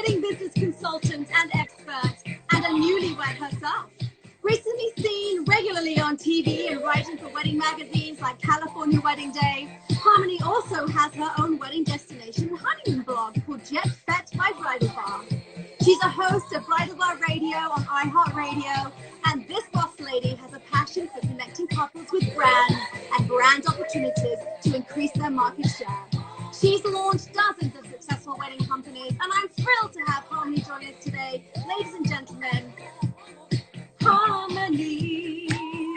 wedding business consultant and expert, and a newlywed herself. Recently seen regularly on TV and writing for wedding magazines like California Wedding Day, Harmony also has her own wedding destination and honeymoon blog called Jet Fet by Bridal Bar. She's a host of Bridal Bar Radio on iHeartRadio, and this boss lady has a passion for connecting couples with brands and brand opportunities to increase their market share. She's launched dozens of successful wedding companies, and I'm thrilled to have Harmony join us today. Ladies and gentlemen, Harmony.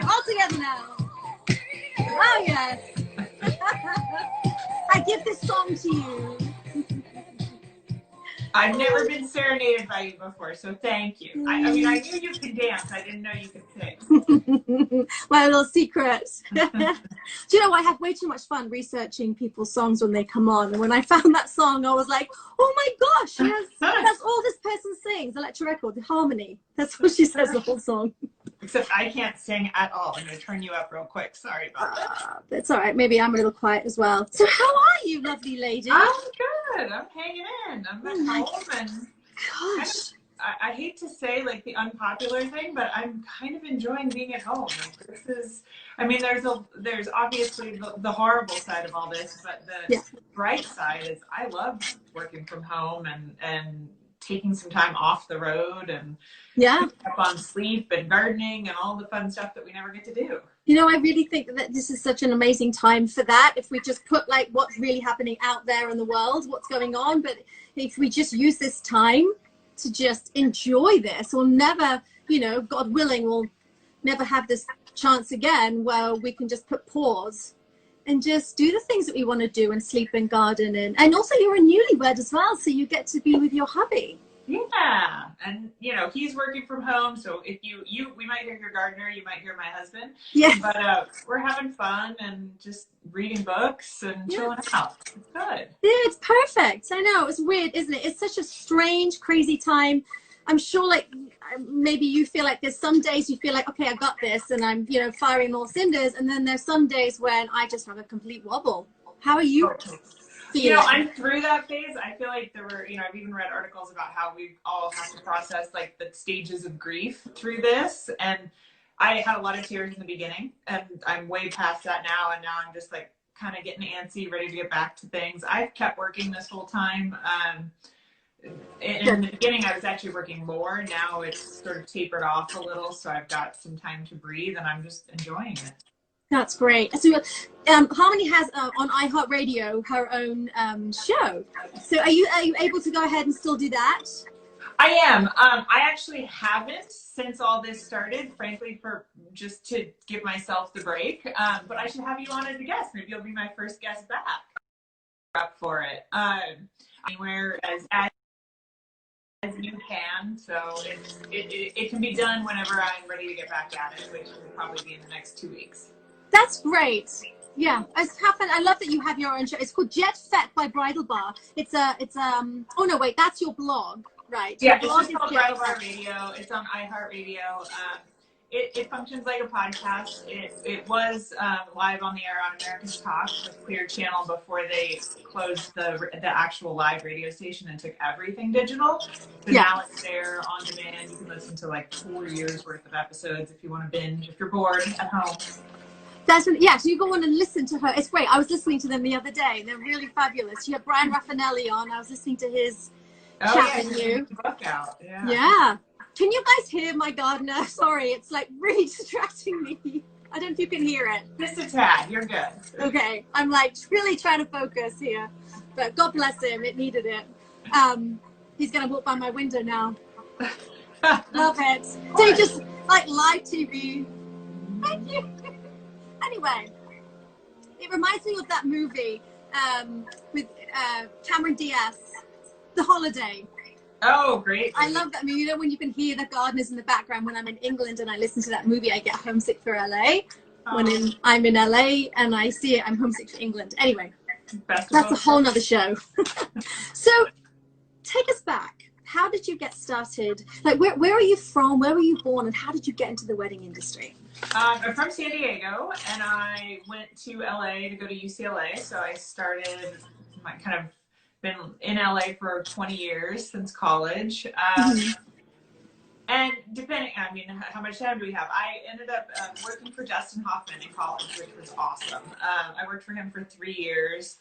All together now. Oh, yes. I give this song to you. I've never been serenaded by you before, so thank you. I mean, I knew you could dance. I didn't know you could sing. My little secret. Do you know, I have way too much fun researching people's songs when they come on. And when I found that song, I was like, oh my gosh, yes, that's all this person sings. Electro record, the Harmony. That's what she says the whole song. Except I can't sing at all. I'm going to turn you up real quick. Sorry about that. That's all right. Maybe I'm a little quiet as well. So how are you, lovely lady? I'm good. I'm hanging in. I'm at home. And gosh. I hate to say like the unpopular thing, but I'm kind of enjoying being at home. Like, this is, I mean, there's obviously the horrible side of all this, but the bright side is I love working from home and taking some time off the road and up on sleep and gardening and all the fun stuff that we never get to do. You know, I really think that this is such an amazing time for that. If we just put like what's really happening out there in the world, what's going on, but if we just use this time to just enjoy this, we'll never, you know, God willing, we'll never have this chance again where we can just put pause and just do the things that we want to do and sleep and garden. And also you're a newlywed as well, so you get to be with your hubby. Yeah, and you know, he's working from home, so if we might hear your gardener, you might hear my husband. Yeah. But we're having fun and just reading books and chilling out. It's good. Yeah, it's perfect. I know, it's weird, isn't it? It's such a strange, crazy time. I'm sure like maybe you feel like there's some days you feel like, okay, I got this and I'm, you know, firing all cinders. And then there's some days when I just have a complete wobble. How are you feeling? You know, I'm through that phase. I feel like there were, you know, I've even read articles about how we all have to process like the stages of grief through this. And I had a lot of tears in the beginning and I'm way past that now. And now I'm just like kind of getting antsy, ready to get back to things. I've kept working this whole time. In the beginning, I was actually working more. Now it's sort of tapered off a little, so I've got some time to breathe, and I'm just enjoying it. That's great. So Harmony has on iHeartRadio her own show. So are you able to go ahead and still do that? I am. I actually haven't since all this started, frankly, for just to give myself the break. But I should have you on as a guest. Maybe you'll be my first guest back. Up for it. Anywhere as you can, so it can be done whenever I'm ready to get back at it, which will probably be in the next 2 weeks. That's great. Yeah, I love that you have your own show. It's called Jet Fet by Bridal Bar. It's oh no, wait, that's your blog, right? Yeah, it's just called Bridal Bar Radio. It's on iHeartRadio. It functions like a podcast. It was live on the air on America's Talk, the Clear channel, before they closed the actual live radio station and took everything digital. So now it's there on demand. You can listen to like 4 years worth of episodes if you want to binge, if you're bored at home. So you go on and listen to her. It's great. I was listening to them the other day, and they're really fabulous. You have Brian Raffanelli on. I was listening to his chat with you. Book out. Yeah. Can you guys hear my gardener? Sorry, it's like really distracting me. I don't know if you can hear it. Just a tad. You're good. Okay. I'm like really trying to focus here. But God bless him. It needed it. He's going to walk by my window now. Love it. So you just like live TV. Thank you. Anyway, it reminds me of that movie with Cameron Diaz, The Holiday. Oh, great. I love that movie. You know, when you can hear the gardeners in the background. When I'm in England and I listen to that movie, I get homesick for LA. When I'm in LA and I see it, I'm homesick for England. Anyway, that's a whole nother show. So take us back. How did you get started? Like, where are you from? Where were you born? And how did you get into the wedding industry? I'm from San Diego, and I went to LA to go to UCLA. So I started my kind of been in LA for 20 years since college. And depending, I mean, how much time do we have? I ended up working for Dustin Hoffman in college, which was awesome. I worked for him for 3 years,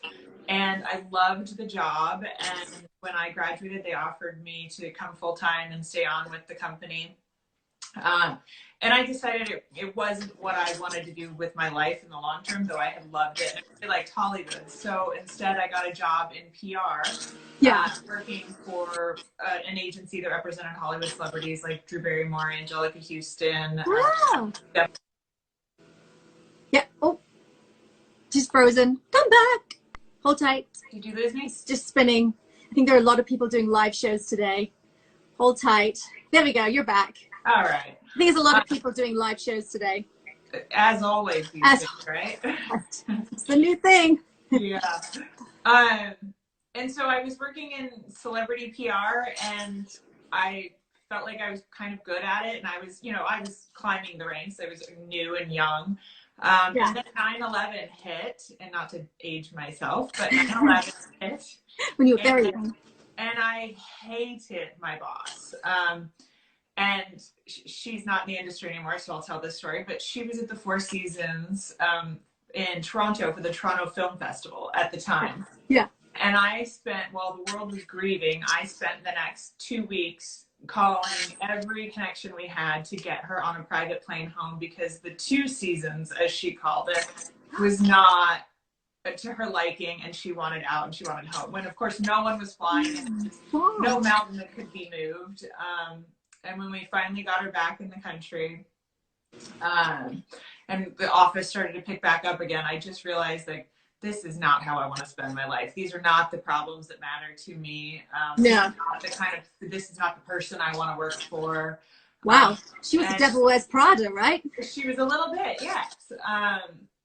and I loved the job. And when I graduated, they offered me to come full time and stay on with the company. And I decided it wasn't what I wanted to do with my life in the long term, though I had loved it. And I really liked Hollywood. So instead, I got a job in PR, working for an agency that represented Hollywood celebrities like Drew Barrymore, Angelica Houston. Wow. Yeah. Oh, she's frozen. Come back. Hold tight. Did you lose me? It's just spinning. I think there are a lot of people doing live shows today. Hold tight. There we go. You're back. All right. I think there's a lot of people doing live shows today. As always, these days, right? It's the new thing. Yeah. And so I was working in celebrity PR, and I felt like I was kind of good at it. And I was, I was climbing the ranks. I was new and young. And then 9/11 hit, and not to age myself, but 9/11 hit. When you were very young. And I hated my boss. And she's not in the industry anymore, so I'll tell this story. But she was at the Four Seasons in Toronto for the Toronto Film Festival at the time. Yeah. And I spent, while the world was grieving, I spent the next 2 weeks calling every connection we had to get her on a private plane home, because the Two Seasons, as she called it, was not to her liking, and she wanted out and she wanted home. When, of course, no one was flying, and no mountain that could be moved. And when we finally got her back in the country, and the office started to pick back up again, I just realized, like, this is not how I want to spend my life. These are not the problems that matter to me. This is not the person I want to work for. Wow. She was the Devil Wears Prada, right? She was a little bit, yes.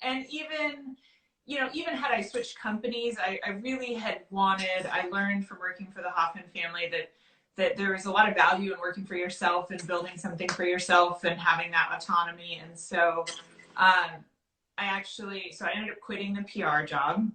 And even had I switched companies, I really had wanted, I learned from working for the Hoffman family that there is a lot of value in working for yourself and building something for yourself and having that autonomy. And so I ended up quitting the PR job,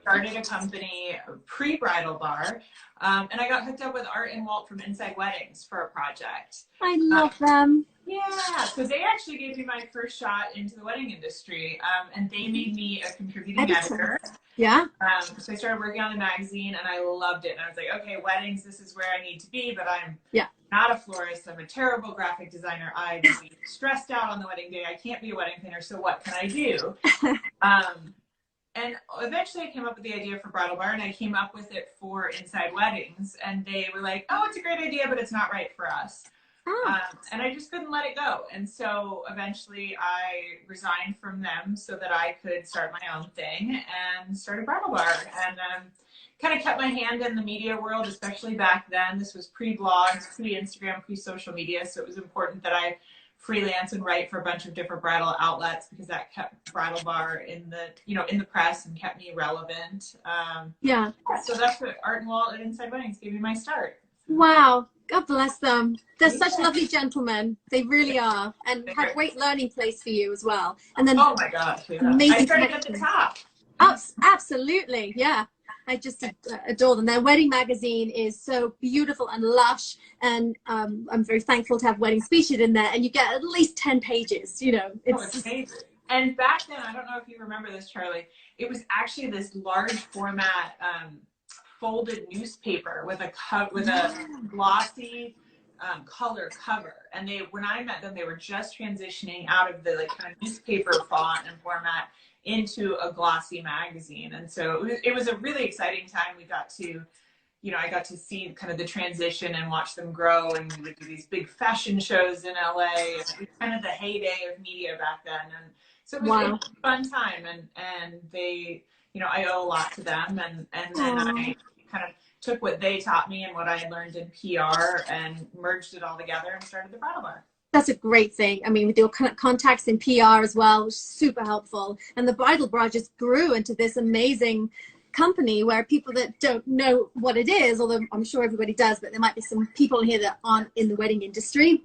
started a company, pre-bridal bar, and I got hooked up with Art and Walt from Inside Weddings for a project. I love them. Yeah, so they actually gave me my first shot into the wedding industry, and they made me a contributing editor. Yeah. So I started working on the magazine, and I loved it. And I was like, okay, weddings, this is where I need to be, but I'm not a florist. I'm a terrible graphic designer. I would be stressed out on the wedding day. I can't be a wedding planner, so what can I do? And eventually I came up with the idea for Bridal Bar, and I came up with it for Inside Weddings, and they were like, oh, it's a great idea, but it's not right for us. And I just couldn't let it go. And so eventually I resigned from them so that I could start my own thing and start a bridal bar. And kind of kept my hand in the media world, especially back then. This was pre-blogs, pre-Instagram, pre-social media. So it was important that I freelance and write for a bunch of different bridal outlets, because that kept Bridal Bar in the press and kept me relevant. So that's what Art and Walt at Inside Weddings gave me my start. Wow. God bless them. They're such lovely gentlemen. They really are. And had a great learning place for you as well. And then, oh my gosh, amazing I started at the top. Absolutely, yeah. I just adore them. Their wedding magazine is so beautiful and lush, and I'm very thankful to have Weddings featured in there. And you get at least 10 pages. It's amazing. And back then, I don't know if you remember this, Charlie, it was actually this large format folded newspaper with a glossy color cover. And when I met them, they were just transitioning out of the kind of newspaper font and format into a glossy magazine. And so it was a really exciting time. We got to, I got to see kind of the transition and watch them grow. And we would do these big fashion shows in LA. And it was kind of the heyday of media back then. And so it was a fun time. And they, I owe a lot to them. And then I kind of took what they taught me and what I had learned in PR and merged it all together and started the Bridal Bar. That's a great thing. I mean, with your contacts in PR as well, was super helpful. And the Bridal Bar just grew into this amazing company where people that don't know what it is, although I'm sure everybody does, but there might be some people here that aren't in the wedding industry.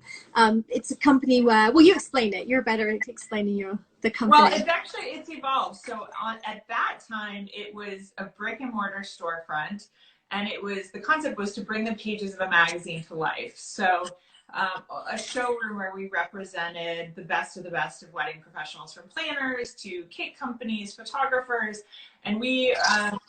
It's a company where, well, you explain it. You're better at explaining the company. Well, it's evolved. So at that time, it was a brick and mortar storefront, and the concept was to bring the pages of a magazine to life. So a showroom where we represented the best of wedding professionals, from planners to cake companies, photographers. And we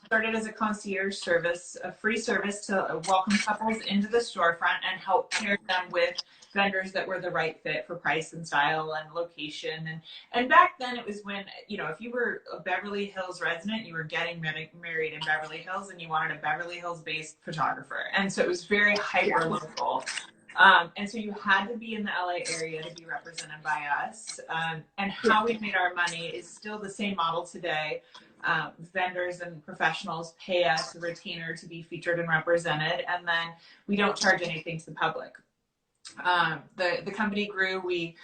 started as a concierge service, a free service to welcome couples into the storefront and help pair them with vendors that were the right fit for price and style and location. And back then it was when, if you were a Beverly Hills resident, you were getting married in Beverly Hills and you wanted a Beverly Hills based photographer. And so it was very hyper local. And so you had to be in the LA area to be represented by us. And how we made our money is still the same model today. Vendors and professionals pay us a retainer to be featured and represented, and then we don't charge anything to the public. The company grew. We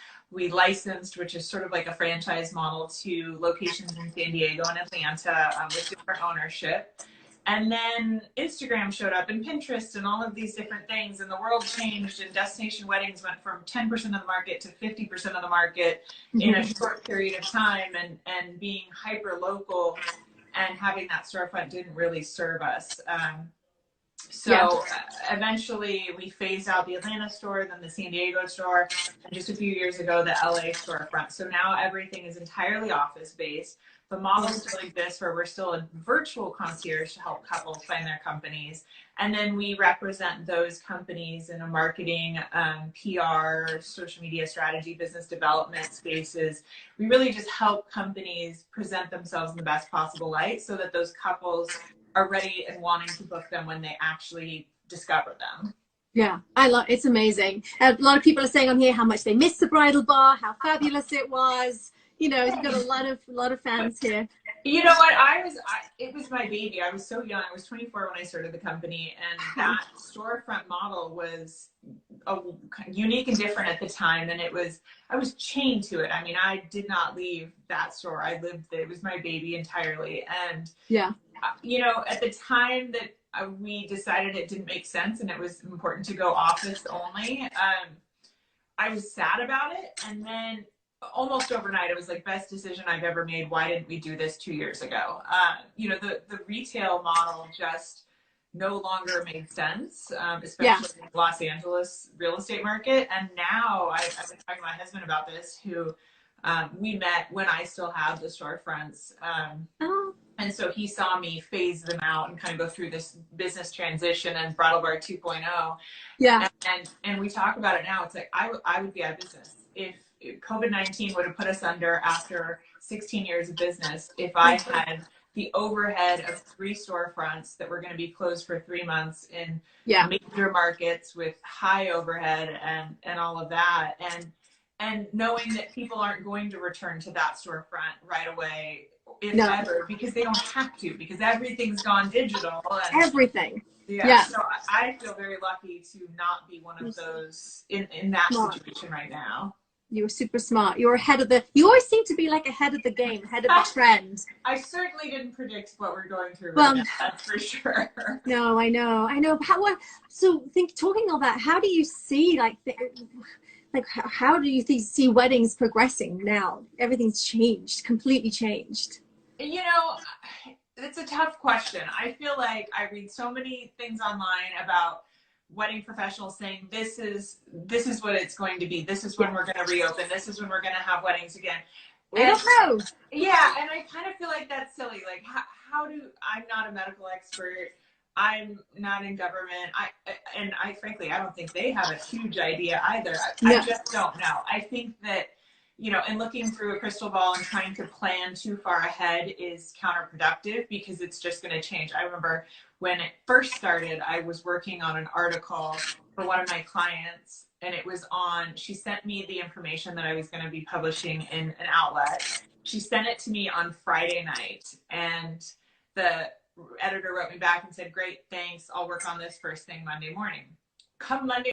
licensed, which is sort of like a franchise model, to locations in San Diego and Atlanta with different ownership. And then Instagram showed up, and Pinterest, and all of these different things, and the world changed, and destination weddings went from 10% of the market to 50% of the market in a short period of time, and being hyper local and having that storefront didn't really serve us. Eventually we phased out the Atlanta store, then the San Diego store, and just a few years ago, the LA storefront. So now everything is entirely office based. The model still exists where we're still a virtual concierge to help couples find their companies. And then we represent those companies in a marketing, PR, social media strategy, business development spaces. We really just help companies present themselves in the best possible light so that those couples are ready and wanting to book them when they actually discover them. Yeah, it's amazing. A lot of people are saying on here how much they missed the bridal bar, how fabulous it was. You've got a lot of fans here. You know what? It was my baby. I was so young. I was 24 when I started the company, and that storefront model was unique and different at the time. And I was chained to it. I mean, I did not leave that store. I lived it. It was my baby entirely. And at the time that we decided it didn't make sense and it was important to go office only, I was sad about it. And then almost overnight, it was like, best decision I've ever made. Why didn't we do this 2 years ago? The retail model just no longer made sense, especially in the Los Angeles real estate market. And now I've been talking to my husband about this, who we met when I still had the storefronts. And so he saw me phase them out and kind of go through this business transition and Bridal Bar 2.0. Yeah. And we talk about it now. It's like, I would be out of business if COVID-19 would have put us under after 16 years of business. If I had the overhead of 3 storefronts that were going to be closed for 3 months in major markets with high overhead and all of that. And knowing that people aren't going to return to that storefront right away, if ever, because they don't have to, because everything's gone digital. And everything. So I feel very lucky to not be one of those in that situation right now. You were super smart. You were you always seem to be like ahead of the game, ahead of the trend. I certainly didn't predict what we're going through right now, that's for sure. No, I know. Talking all that, how do you see how do you see weddings progressing now? Everything's changed, completely changed. It's a tough question. I feel like I read so many things online about wedding professionals saying this is what it's going to be. This is when we're going to reopen. This is when we're going to have weddings again. We don't know. Yeah, and I kind of feel like that's silly. Like, I'm not a medical expert. I'm not in government. I frankly, I don't think they have a huge idea either. I just don't know. I think that, and looking through a crystal ball and trying to plan too far ahead is counterproductive because it's just going to change. I remember when it first started, I was working on an article for one of my clients, and she sent me the information that I was going to be publishing in an outlet. She sent it to me on Friday night, and the editor wrote me back and said, "Great, thanks. I'll work on this first thing Monday morning." Come Monday